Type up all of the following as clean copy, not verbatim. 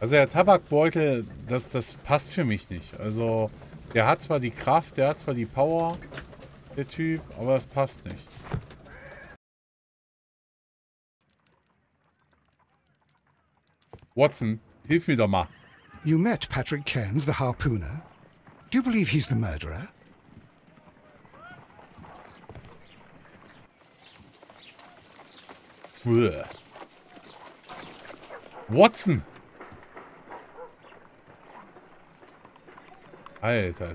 Also der Tabakbeutel, das passt für mich nicht. Also der hat zwar die Kraft, der hat zwar die Power, der Typ, aber es passt nicht. Watson, hilf mir doch mal. You met Patrick Cairns, the harpooner? Do you believe he's the murderer? Uah. Watson! Alter,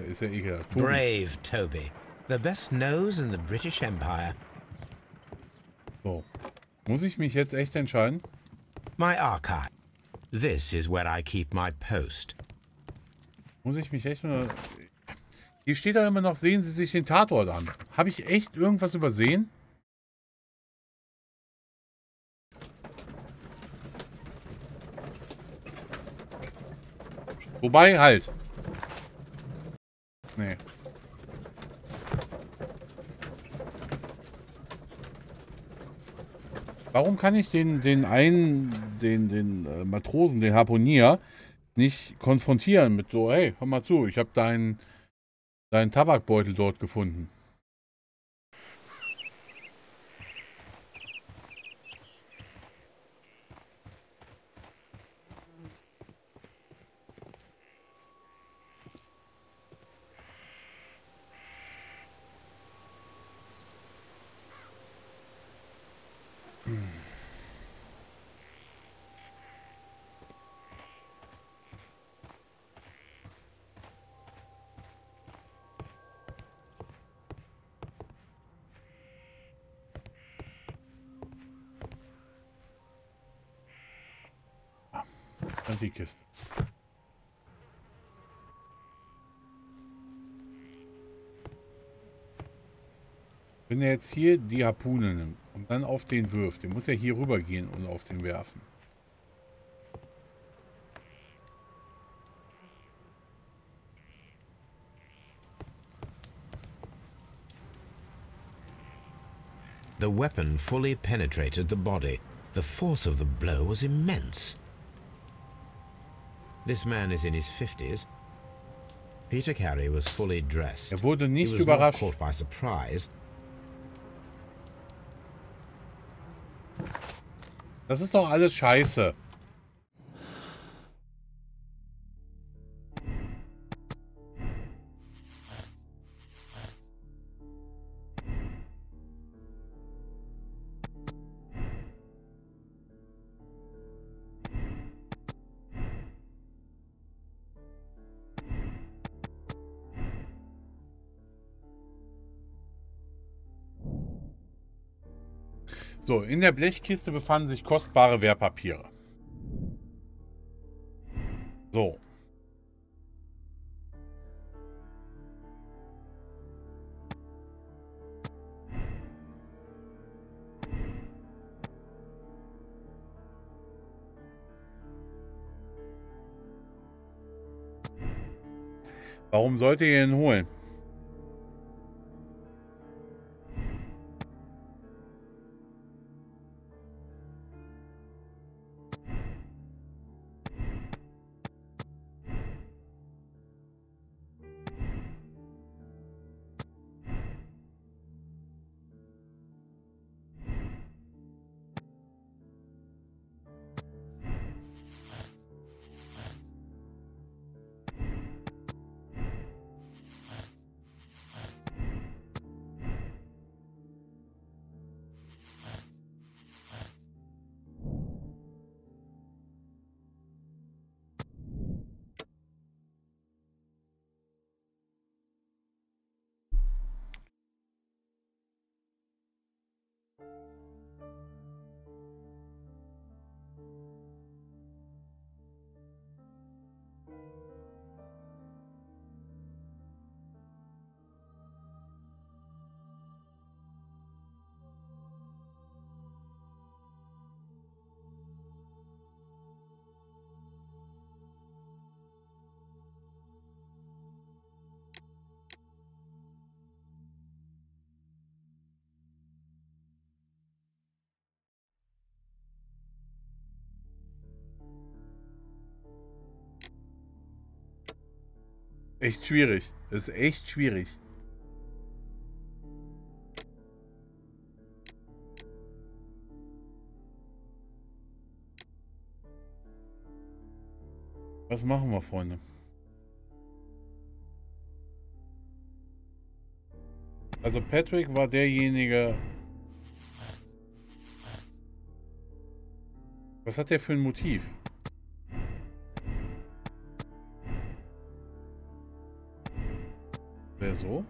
ist ja ekelhaft. Brave Toby. The best nose in the British Empire. So. Muss ich mich jetzt echt entscheiden? My archive. This is where I keep my post. Muss ich mich echt nur... Hier steht da immer noch, sehen Sie sich den Tatort an. Habe ich echt irgendwas übersehen? Wobei, halt. Nee. Warum kann ich den Matrosen, den Harpunier, nicht konfrontieren mit so, hey, hör mal zu, ich habe deinen Tabakbeutel dort gefunden. Und die Kiste. Wenn er jetzt hier die Harpune nimmt und dann auf den wirft, der muss ja hier rüber gehen und auf den werfen. The weapon fully penetrated the body. The force of the blow was immense. This man is in his 50s. Peter Carey was fully dressed. Er wurde nicht He was überrascht. not caught by surprise. Das ist doch alles scheiße. So, in der Blechkiste befanden sich kostbare Wertpapiere. So. Warum sollt ihr ihn holen? Echt schwierig. Das ist echt schwierig. Was machen wir, Freunde? Also Patrick war derjenige... Was hat der für ein Motiv? Wer so?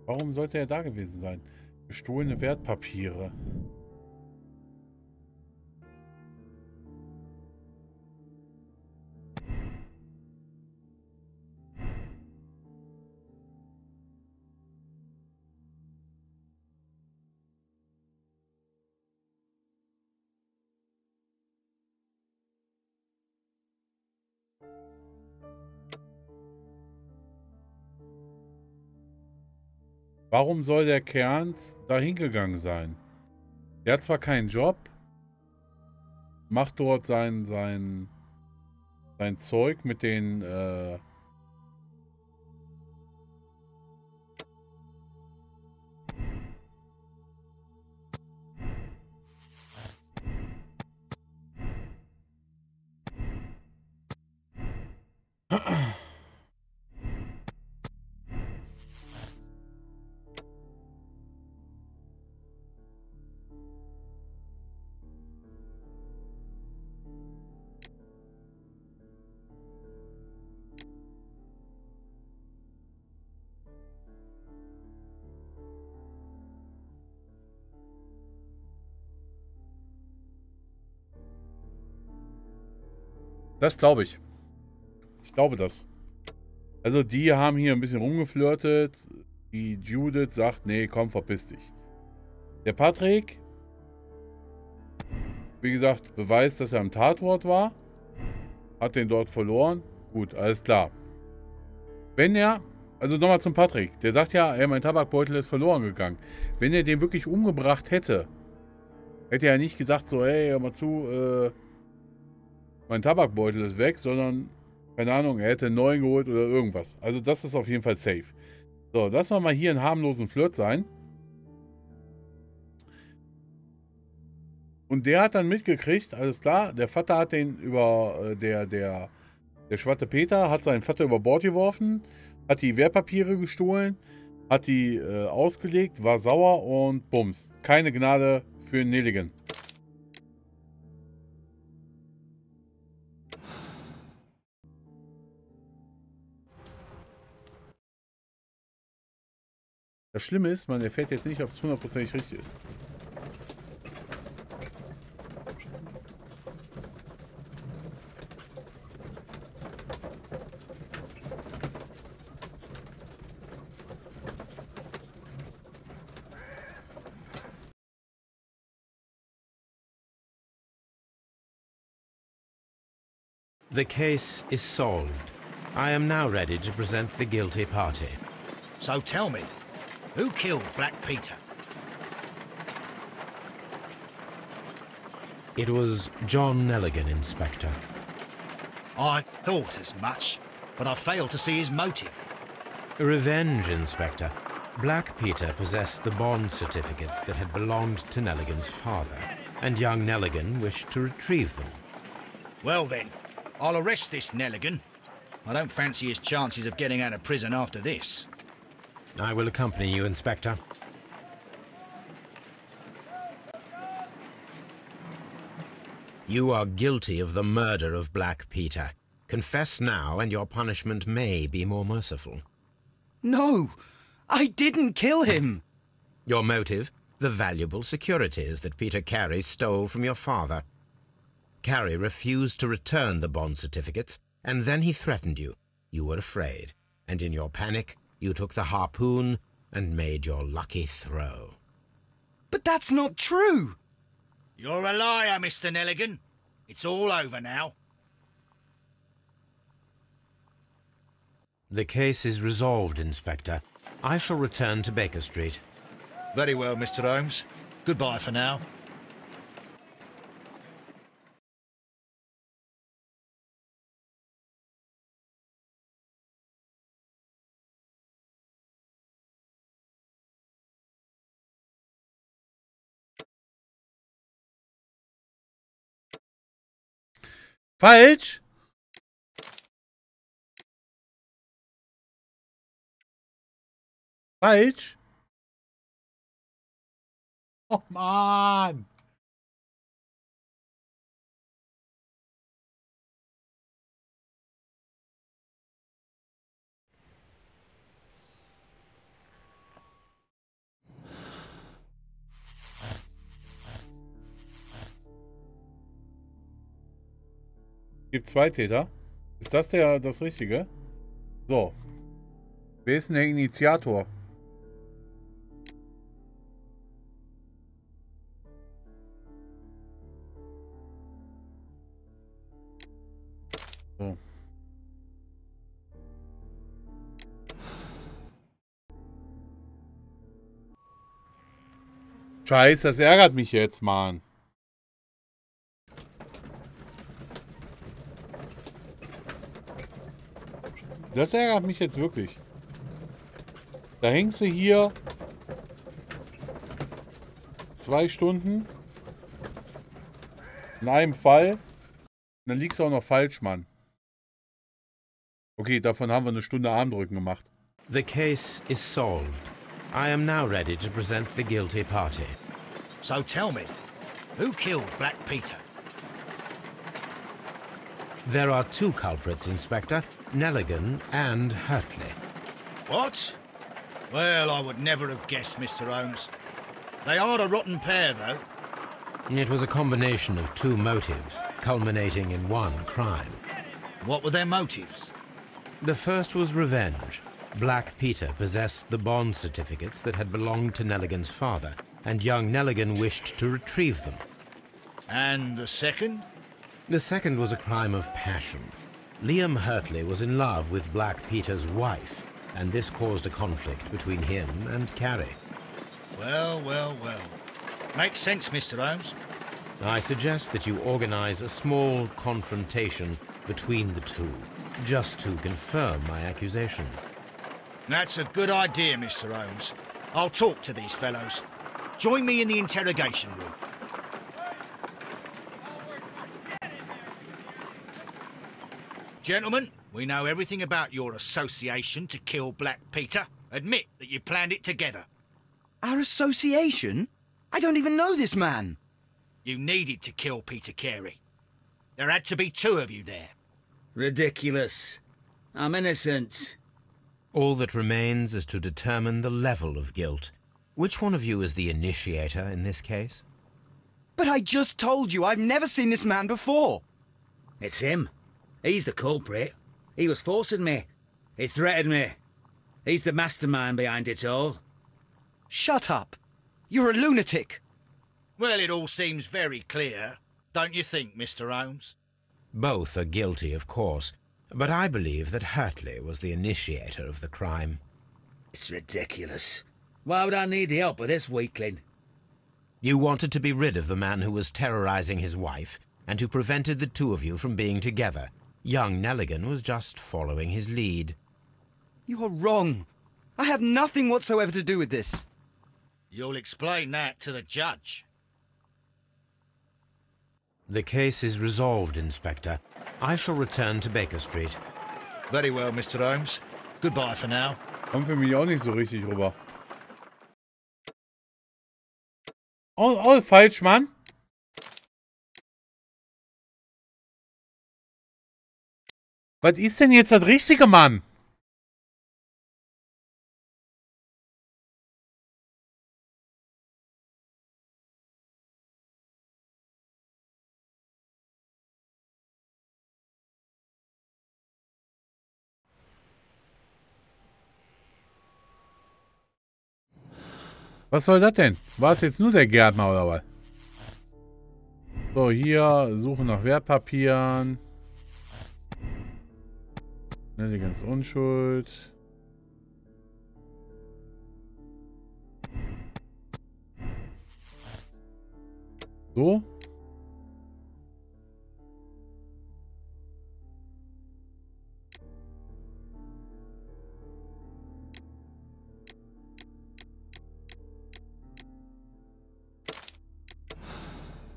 Warum sollte er da gewesen sein? Gestohlene Wertpapiere. Warum soll der Kerns da hingegangen sein? Der hat zwar keinen Job, macht dort sein Zeug mit den Das glaube ich. Ich glaube das. Also die haben hier ein bisschen rumgeflirtet. Die Judith sagt, nee, komm, verpiss dich. Der Patrick, wie gesagt, beweist, dass er am Tatort war. Hat den dort verloren. Gut, alles klar. Wenn er, also nochmal zum Patrick. Der sagt ja, ey, mein Tabakbeutel ist verloren gegangen. Wenn er den wirklich umgebracht hätte, hätte er nicht gesagt so, ey, hör mal zu, mein Tabakbeutel ist weg, sondern, keine Ahnung, er hätte einen neuen geholt oder irgendwas. Also das ist auf jeden Fall safe. So, lassen wir mal hier einen harmlosen Flirt sein. Und der hat dann mitgekriegt, alles klar, der Vater hat den über, der schwarze Peter hat seinen Vater über Bord geworfen, hat die Wertpapiere gestohlen, hat die ausgelegt, war sauer und bums. Keine Gnade für Nelligan. Das Schlimme ist, man erfährt jetzt nicht, ob es 100%ig richtig ist. The case is solved. I am now ready to present the guilty party. So tell me, who killed Black Peter? It was John Nelligan, Inspector. I thought as much, but I failed to see his motive. Revenge, Inspector. Black Peter possessed the bond certificates that had belonged to Nelligan's father, and young Nelligan wished to retrieve them. Well then, I'll arrest this Nelligan. I don't fancy his chances of getting out of prison after this. I will accompany you, Inspector. You are guilty of the murder of Black Peter. Confess now, and your punishment may be more merciful. No! I didn't kill him! Your motive? The valuable securities that Peter Carey stole from your father. Carrie refused to return the bond certificates, and then he threatened you. You were afraid, and in your panic, you took the harpoon and made your lucky throw. But that's not true! You're a liar, Mr. Nelligan. It's all over now. The case is resolved, Inspector. I shall return to Baker Street. Very well, Mr. Holmes. Goodbye for now. Falsch? Falsch? Oh Mann! Gibt zwei Täter. Ist das das Richtige? So. Wer ist denn der Initiator? So. Scheiße, das ärgert mich jetzt, Mann. Das ärgert mich jetzt wirklich. Da hängst du hier 2 Stunden in einem Fall. Und dann liegst du auch noch falsch, Mann. Okay, davon haben wir eine Stunde Armdrücken gemacht. The case is solved. I am now ready to present the guilty party. So tell me, who killed Black Peter? There are 2 culprits, Inspector, Nelligan and Hurtley. What? Well, I would never have guessed, Mr. Holmes. They are a rotten pair, though. It was a combination of 2 motives, culminating in 1 crime. What were their motives? The first was revenge. Black Peter possessed the bond certificates that had belonged to Nelligan's father, and young Nelligan wished to retrieve them. And the second? The second was a crime of passion. Liam Hurtley was in love with Black Peter's wife, and this caused a conflict between him and Carrie. Well, well, well. Makes sense, Mr. Holmes. I suggest that you organize a small confrontation between the 2, just to confirm my accusations. That's a good idea, Mr. Holmes. I'll talk to these fellows. Join me in the interrogation room. Gentlemen, we know everything about your association to kill Black Peter. Admit that you planned it together. Our association? I don't even know this man. You needed to kill Peter Carey. There had to be 2 of you there. Ridiculous. I'm innocent. All that remains is to determine the level of guilt. Which one of you is the initiator in this case? But I just told you I've never seen this man before. It's him. He's the culprit. He was forcing me. He threatened me. He's the mastermind behind it all. Shut up. You're a lunatic. Well, it all seems very clear, don't you think, Mr. Holmes? Both are guilty, of course, but I believe that Hurtley was the initiator of the crime. It's ridiculous. Why would I need the help of this weakling? You wanted to be rid of the man who was terrorizing his wife, and who prevented the 2 of you from being together. Young Nelligan was just following his lead. You are wrong. I have nothing whatsoever to do with this. You'll explain that to the judge. The case is resolved, Inspector. I shall return to Baker Street. Very well, Mr. Holmes. Goodbye for now. Kommt für mich auch nicht so richtig rüber. All falsch, Mann. Was ist denn jetzt das Richtige, Mann? Was soll das denn? War es jetzt nur der Gärtner oder was? So, hier, Suche nach Wertpapieren. Ne, ganz Unschuld. So.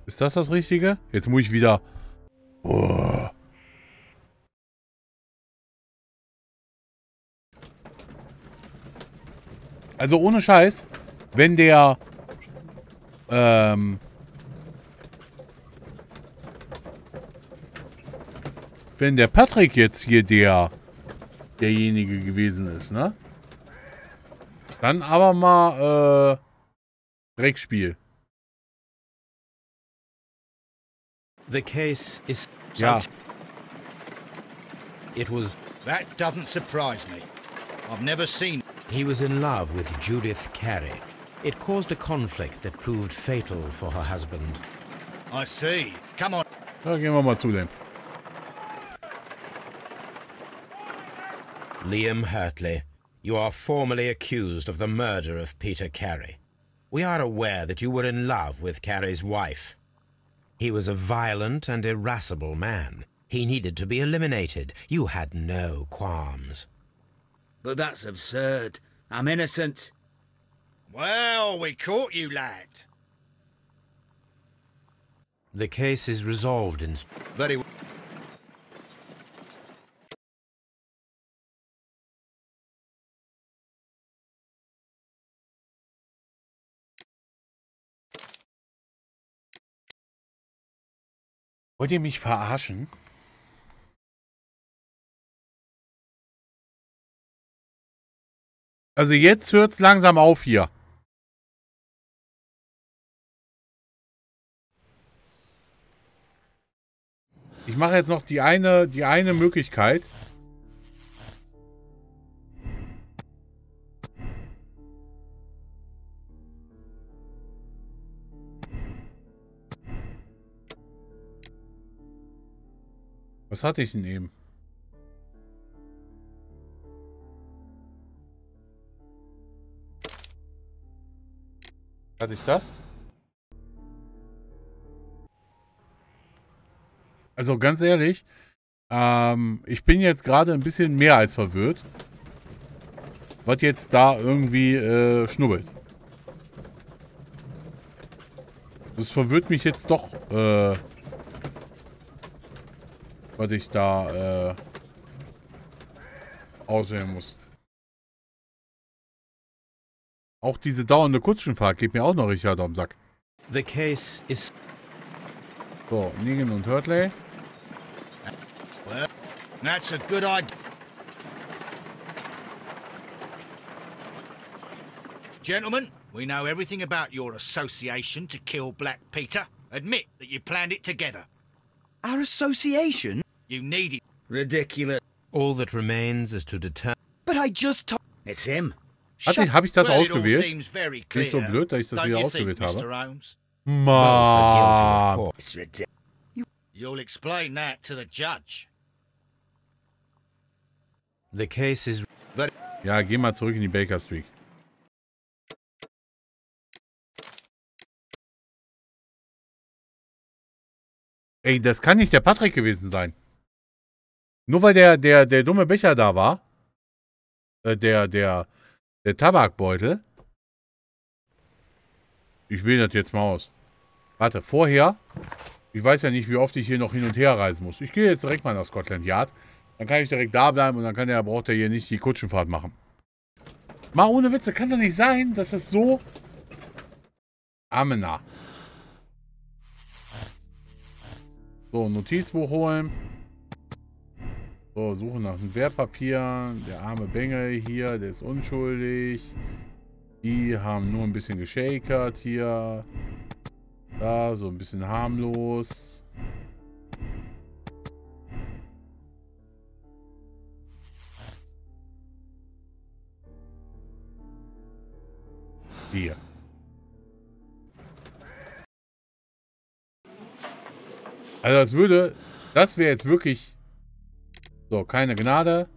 Ist das Richtige? Jetzt muss ich wieder... Oh. Also ohne Scheiß, wenn der... wenn der Patrick jetzt hier derjenige gewesen ist, ne? Dann aber mal Dreckspiel. The case is... Ja. It was... That doesn't surprise me. I've never seen... He was in love with Judith Carey. It caused a conflict that proved fatal for her husband. I see. Come on. Da gehen wir mal zu dem. Liam Hurtley, you are formally accused of the murder of Peter Carey. We are aware that you were in love with Carey's wife. He was a violent and irascible man. He needed to be eliminated. You had no qualms. But that's absurd. I'm innocent. Well, we caught you, lad. The case is resolved in... Very well. Wollt ihr mich verarschen? Also jetzt hört's langsam auf hier. Ich mache jetzt noch die eine Möglichkeit. Was hatte ich denn eben? Hatte ich das? Also ganz ehrlich, ich bin jetzt gerade ein bisschen mehr als verwirrt, was jetzt da irgendwie schnubbelt. Das verwirrt mich jetzt doch, was ich da auswählen muss. Auch diese dauernde Kutschenfahrt geht mir auch noch richtig hart am Sack. The case is... So, Negan und Hurtley. Well, that's a good idea. Gentlemen, we know everything about your association to kill Black Peter. Admit that you planned it together. Our association? You needed... Ridiculous. All that remains is to determine... But I just told... It's him. Habe ich das Well, it all ausgewählt? seems very Bin ich so clear, blöd, dass ich das don't wieder you ausgewählt think, habe? Mr. Holmes? Both are guilty, of Mann. course. It's ridiculous. You'll explain that to the judge. The case is... Ja, geh mal zurück in die Baker Street. Ey, das kann nicht der Patrick gewesen sein. Nur weil der dumme Becher da war. Der Tabakbeutel. Ich wähle das jetzt mal aus. Warte, vorher. Ich weiß ja nicht, wie oft ich hier noch hin und her reisen muss. Ich gehe jetzt direkt mal nach Scotland Yard. Dann kann ich direkt da bleiben und dann braucht er hier nicht die Kutschenfahrt machen. Mal ohne Witze, kann doch nicht sein, dass es so... Amena. So, Notizbuch holen. So, suchen nach dem Wertpapier. Der arme Bengel hier, der ist unschuldig. Die haben nur ein bisschen geschakert hier. Da, so ein bisschen harmlos. Hier. Also das wäre jetzt wirklich... So, keine Gnade.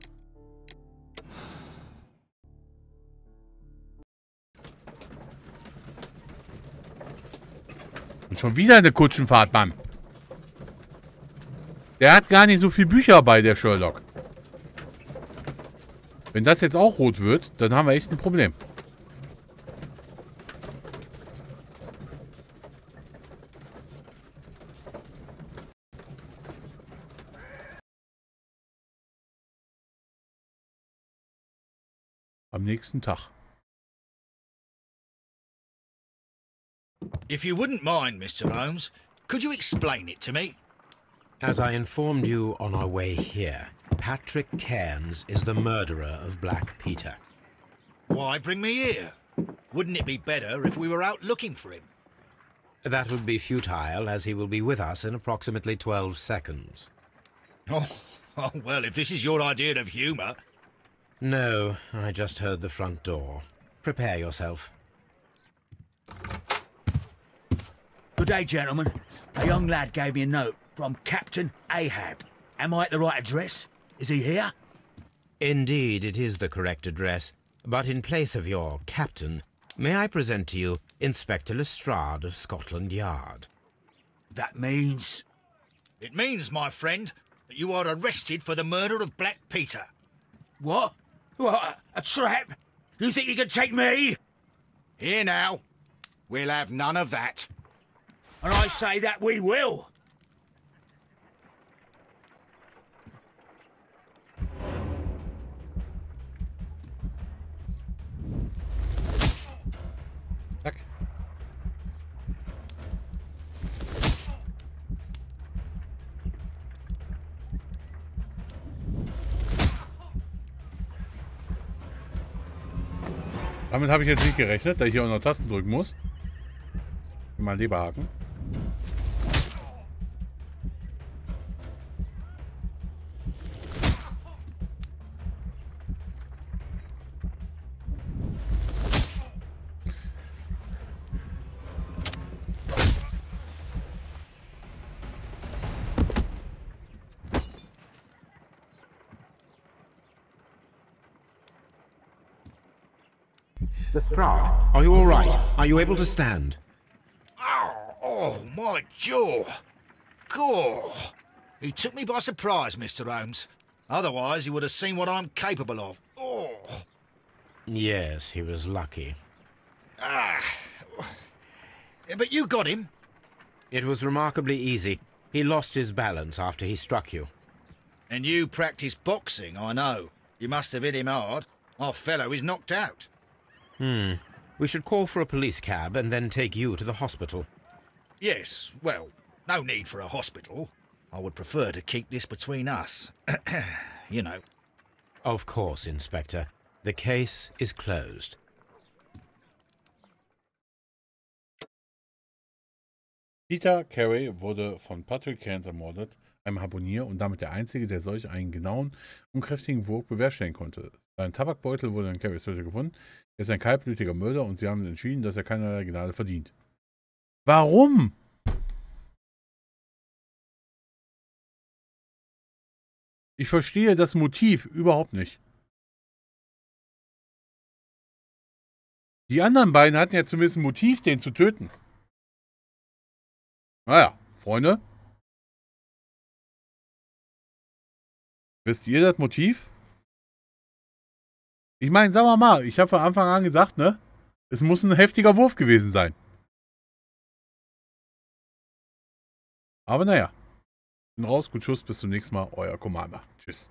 Und schon wieder eine Kutschenfahrt, Mann. Der hat gar nicht so viel Bücher bei, der Sherlock. Wenn das jetzt auch rot wird, dann haben wir echt ein Problem. Am nächsten Tag. If you wouldn't mind, Mr. Holmes, could you explain it to me? As I informed you on our way here, Patrick Cairns is the murderer of Black Peter. Why bring me here? Wouldn't it be better if we were out looking for him? That would be futile, as he will be with us in approximately 12 seconds. Oh, well, if this is your idea of humour... No, I just heard the front door. Prepare yourself. Good day, gentlemen. A young lad gave me a note from Captain Ahab. Am I at the right address? Is he here? Indeed, it is the correct address. But in place of your captain, may I present to you Inspector Lestrade of Scotland Yard? That means... It means, my friend, that you are arrested for the murder of Black Peter. What? What? A trap? You think you can take me? Here now. We'll have none of that. And I say that we will. Zack. Damit habe ich jetzt nicht gerechnet, da ich hier auch noch Tasten drücken muss. Mal Leberhaken. Lestrade, are you all right? Are you able to stand? Oh, my jaw. Gaw. He took me by surprise, Mr. Holmes. Otherwise, he would have seen what I'm capable of. Oh. Yes, he was lucky. Ah. But you got him. It was remarkably easy. He lost his balance after he struck you. And you practice boxing, I know. You must have hit him hard. Our fellow is knocked out. We should call for a police cab and then take you to the hospital. Yes, well, no need for a hospital. I would prefer to keep this between us. You know. Of course, Inspector. The case is closed. Peter Carey wurde von Patrick Cairns ermordet, einem Harpunier und damit der Einzige, der solch einen genauen und kräftigen Wurf bewerkstelligen konnte. Sein Tabakbeutel wurde in Carys Hütte gefunden. Er ist ein kaltblütiger Mörder und sie haben entschieden, dass er keinerlei Gnade verdient. Warum? Ich verstehe das Motiv überhaupt nicht. Die anderen beiden hatten ja zumindest ein Motiv, den zu töten. Naja, Freunde. Wisst ihr das Motiv? Ich meine, sagen wir mal, ich habe von Anfang an gesagt, ne? Es muss ein heftiger Wurf gewesen sein. Aber naja. Bin raus, gut Schuss, bis zum nächsten Mal. Euer Commander. Tschüss.